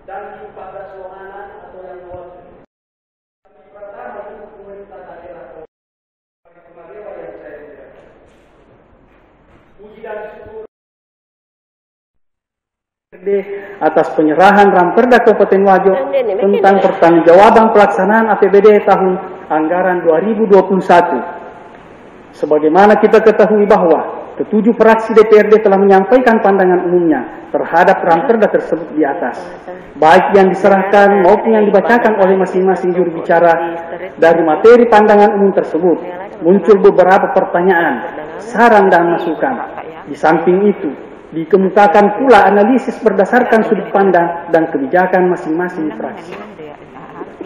dan di 14 Wahana atau yang luas. Pertama itu pemerintah daerah kemarin yang saya lihat. Puji dan syukur atas penyerahan Ramperda Kabupaten Wajo tentang pertanggungjawaban pelaksanaan APBD tahun anggaran 2021. Sebagaimana kita ketahui bahwa ketujuh fraksi DPRD telah menyampaikan pandangan umumnya terhadap Ramperda tersebut di atas, baik yang diserahkan maupun yang dibacakan oleh masing-masing juru bicara. Dari materi pandangan umum tersebut muncul beberapa pertanyaan, saran dan masukan. Di samping itu dikemukakan pula analisis berdasarkan sudut pandang dan kebijakan masing-masing fraksi.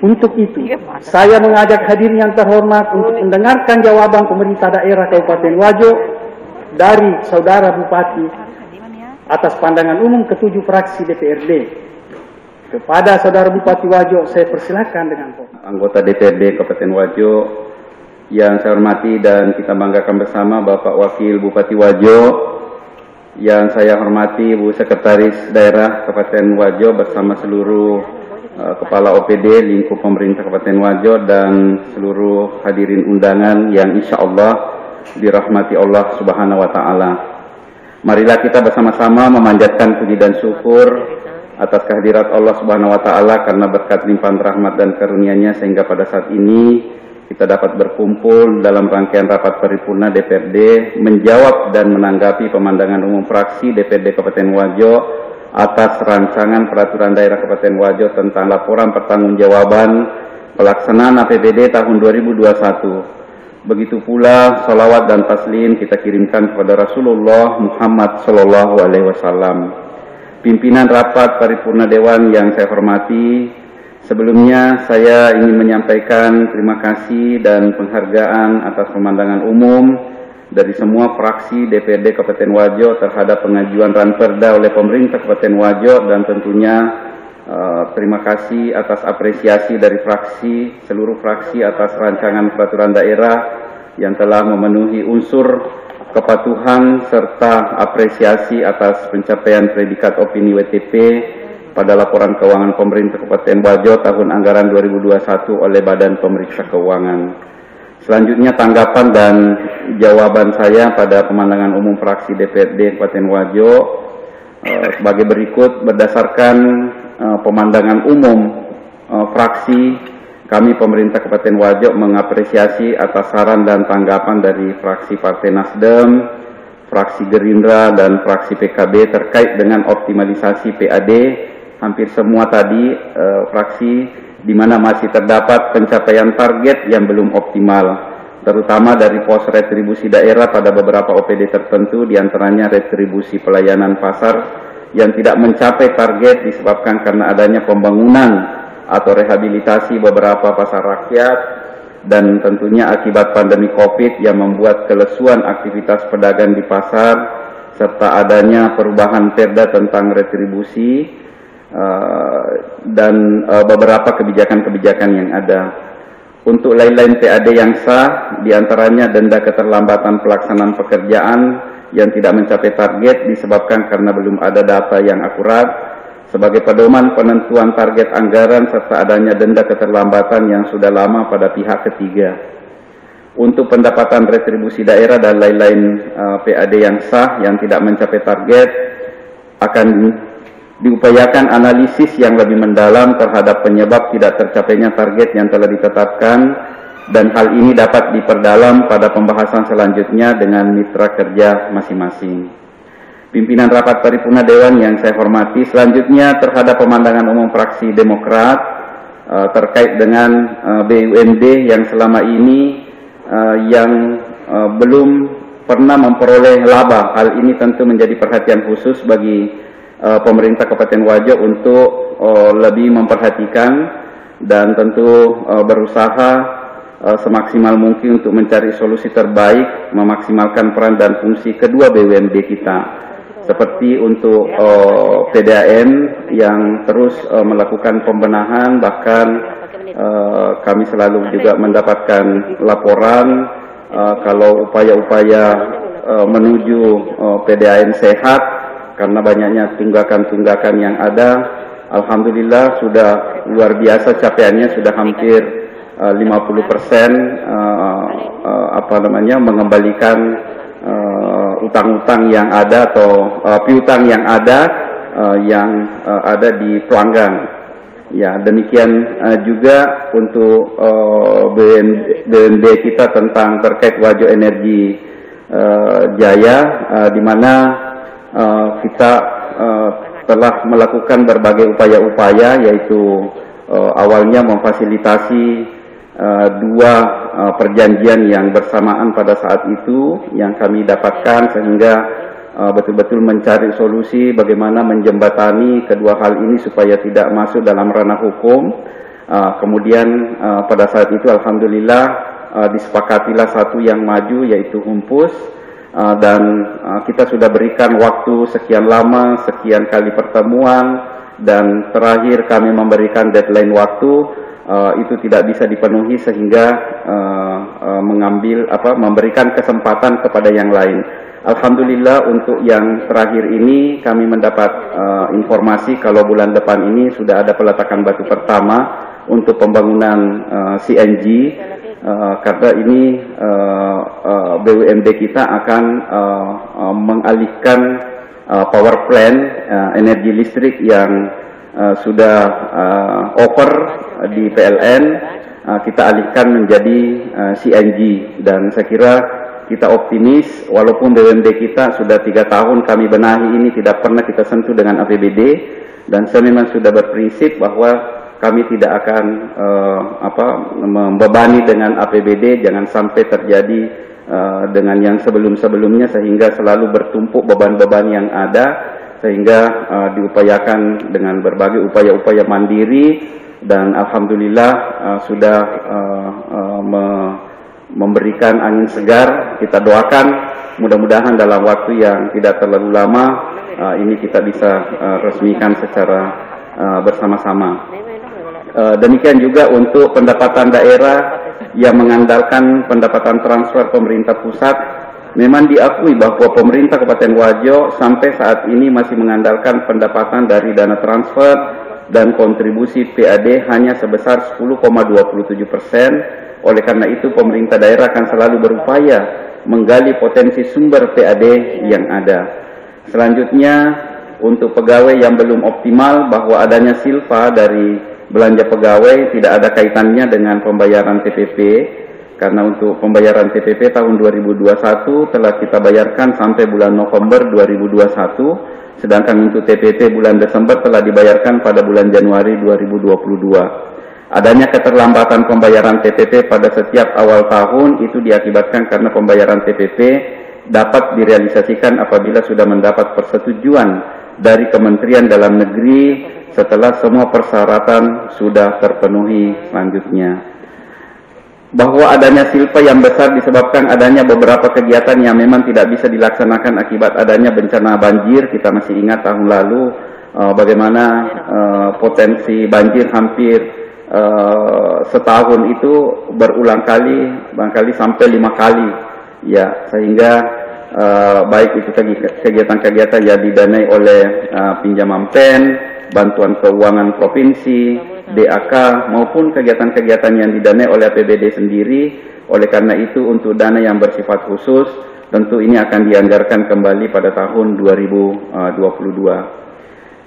Untuk itu, saya mengajak hadirin yang terhormat untuk mendengarkan jawaban pemerintah daerah Kabupaten Wajo dari Saudara Bupati atas pandangan umum ketujuh fraksi DPRD. Kepada Saudara Bupati Wajo, saya persilakan dengan anggota DPRD Kabupaten Wajo yang saya hormati dan kita banggakan bersama Bapak Wakil Bupati Wajo, yang saya hormati Bu Sekretaris Daerah Kabupaten Wajo bersama seluruh Kepala OPD lingkup pemerintah Kabupaten Wajo dan seluruh hadirin undangan yang insya Allah dirahmati Allah Subhanahu wa Ta'ala. Marilah kita bersama-sama memanjatkan puji dan syukur atas kehadirat Allah Subhanahu wa Ta'ala karena berkat limpahan rahmat dan karunia-Nya sehingga pada saat ini kita dapat berkumpul dalam rangkaian rapat paripurna DPRD menjawab dan menanggapi pemandangan umum fraksi DPRD Kabupaten Wajo atas rancangan peraturan daerah Kabupaten Wajo tentang laporan pertanggungjawaban pelaksanaan APBD tahun 2021. Begitu pula salawat dan taslim kita kirimkan kepada Rasulullah Muhammad Sallallahu Alaihi Wasallam. Pimpinan rapat paripurna Dewan yang saya hormati, sebelumnya saya ingin menyampaikan terima kasih dan penghargaan atas pemandangan umum dari semua fraksi DPRD Kabupaten Wajo terhadap pengajuan Ranperda oleh pemerintah Kabupaten Wajo, dan tentunya terima kasih atas apresiasi dari seluruh fraksi atas rancangan peraturan daerah yang telah memenuhi unsur kepatuhan serta apresiasi atas pencapaian predikat opini WTP pada laporan keuangan pemerintah Kabupaten Wajo tahun anggaran 2021 oleh Badan Pemeriksa Keuangan. Selanjutnya tanggapan dan jawaban saya pada pemandangan umum fraksi DPRD Kabupaten Wajo sebagai berikut. Berdasarkan pemandangan umum fraksi, kami pemerintah Kabupaten Wajo mengapresiasi atas saran dan tanggapan dari fraksi Partai Nasdem, fraksi Gerindra dan fraksi PKB terkait dengan optimalisasi PAD. Hampir semua tadi fraksi di mana masih terdapat pencapaian target yang belum optimal, terutama dari pos retribusi daerah pada beberapa OPD tertentu, diantaranya retribusi pelayanan pasar yang tidak mencapai target disebabkan karena adanya pembangunan atau rehabilitasi beberapa pasar rakyat, dan tentunya akibat pandemi COVID yang membuat kelesuan aktivitas pedagang di pasar, serta adanya perubahan perda tentang retribusi dan beberapa kebijakan-kebijakan yang ada. Untuk lain-lain PAD yang sah, diantaranya denda keterlambatan pelaksanaan pekerjaan yang tidak mencapai target disebabkan karena belum ada data yang akurat sebagai pedoman penentuan target anggaran, serta adanya denda keterlambatan yang sudah lama pada pihak ketiga. Untuk pendapatan retribusi daerah dan lain-lain PAD yang sah yang tidak mencapai target, akan diupayakan analisis yang lebih mendalam terhadap penyebab tidak tercapainya target yang telah ditetapkan, dan hal ini dapat diperdalam pada pembahasan selanjutnya dengan mitra kerja masing-masing. Pimpinan rapat paripurna Dewan yang saya hormati, selanjutnya terhadap pemandangan umum fraksi Demokrat terkait dengan BUMD yang selama ini yang belum pernah memperoleh laba. Hal ini tentu menjadi perhatian khusus bagi pemerintah Kabupaten Wajo untuk lebih memperhatikan dan tentu berusaha semaksimal mungkin untuk mencari solusi terbaik, memaksimalkan peran dan fungsi kedua BUMD kita, seperti untuk PDAM yang terus melakukan pembenahan. Bahkan kami selalu juga mendapatkan laporan kalau upaya-upaya menuju PDAM sehat, karena banyaknya tunggakan-tunggakan yang ada. Alhamdulillah sudah luar biasa capaiannya, sudah hampir 50% mengembalikan utang-utang yang ada atau piutang yang ada di pelanggan. Ya, demikian juga untuk BNB kita tentang terkait Wajo Energi Jaya, di mana kita telah melakukan berbagai upaya-upaya, yaitu awalnya memfasilitasi dua perjanjian yang bersamaan pada saat itu yang kami dapatkan, sehingga betul-betul mencari solusi bagaimana menjembatani kedua hal ini supaya tidak masuk dalam ranah hukum. Kemudian pada saat itu alhamdulillah disepakatilah satu yang maju, yaitu Humpus, dan kita sudah berikan waktu sekian lama, sekian kali pertemuan, dan terakhir kami memberikan deadline waktu, itu tidak bisa dipenuhi sehingga memberikan kesempatan kepada yang lain. Alhamdulillah untuk yang terakhir ini kami mendapat informasi kalau bulan depan ini sudah ada peletakan batu pertama untuk pembangunan CNG, karena ini BUMD kita akan mengalihkan power plant energi listrik yang sudah over di PLN, kita alihkan menjadi CNG, dan saya kira kita optimis walaupun BUMD kita sudah 3 tahun kami benahi ini tidak pernah kita sentuh dengan APBD, dan saya memang sudah berprinsip bahwa kami tidak akan membebani dengan APBD, jangan sampai terjadi dengan yang sebelum-sebelumnya, sehingga selalu bertumpuk beban-beban yang ada, sehingga diupayakan dengan berbagai upaya-upaya mandiri, dan alhamdulillah sudah memberikan angin segar. Kita doakan mudah-mudahan dalam waktu yang tidak terlalu lama ini kita bisa resmikan secara bersama-sama. Demikian juga untuk pendapatan daerah yang mengandalkan pendapatan transfer pemerintah pusat. Memang diakui bahwa pemerintah Kabupaten Wajo sampai saat ini masih mengandalkan pendapatan dari dana transfer dan kontribusi PAD hanya sebesar 10,27%. Oleh karena itu pemerintah daerah akan selalu berupaya menggali potensi sumber PAD yang ada. Selanjutnya untuk pegawai yang belum optimal, bahwa adanya silpa dari belanja pegawai tidak ada kaitannya dengan pembayaran TPP, karena untuk pembayaran TPP tahun 2021 telah kita bayarkan sampai bulan November 2021, sedangkan untuk TPP bulan Desember telah dibayarkan pada bulan Januari 2022. Adanya keterlambatan pembayaran TPP pada setiap awal tahun itu diakibatkan karena pembayaran TPP dapat direalisasikan apabila sudah mendapat persetujuan dari Kementerian Dalam Negeri setelah semua persyaratan sudah terpenuhi selanjutnya. Bahwa adanya silpa yang besar disebabkan adanya beberapa kegiatan yang memang tidak bisa dilaksanakan akibat adanya bencana banjir. Kita masih ingat tahun lalu bagaimana potensi banjir hampir setahun itu berulang kali, barangkali sampai 5 kali, ya, sehingga baik itu kegiatan-kegiatan yang didanai oleh pinjaman PEN, bantuan keuangan provinsi, DAK, maupun kegiatan-kegiatan yang didanai oleh APBD sendiri. Oleh karena itu untuk dana yang bersifat khusus tentu ini akan dianggarkan kembali pada tahun 2022.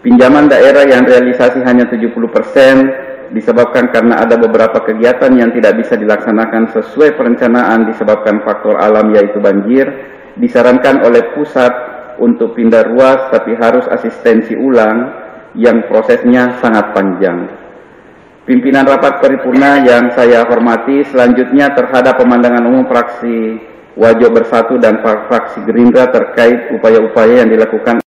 Pinjaman daerah yang realisasi hanya 70% disebabkan karena ada beberapa kegiatan yang tidak bisa dilaksanakan sesuai perencanaan disebabkan faktor alam yaitu banjir. Disarankan oleh pusat untuk pindah ruas tapi harus asistensi ulang yang prosesnya sangat panjang. Pimpinan rapat paripurna yang saya hormati, selanjutnya terhadap pemandangan umum fraksi Wajo Bersatu dan fraksi Gerindra terkait upaya-upaya yang dilakukan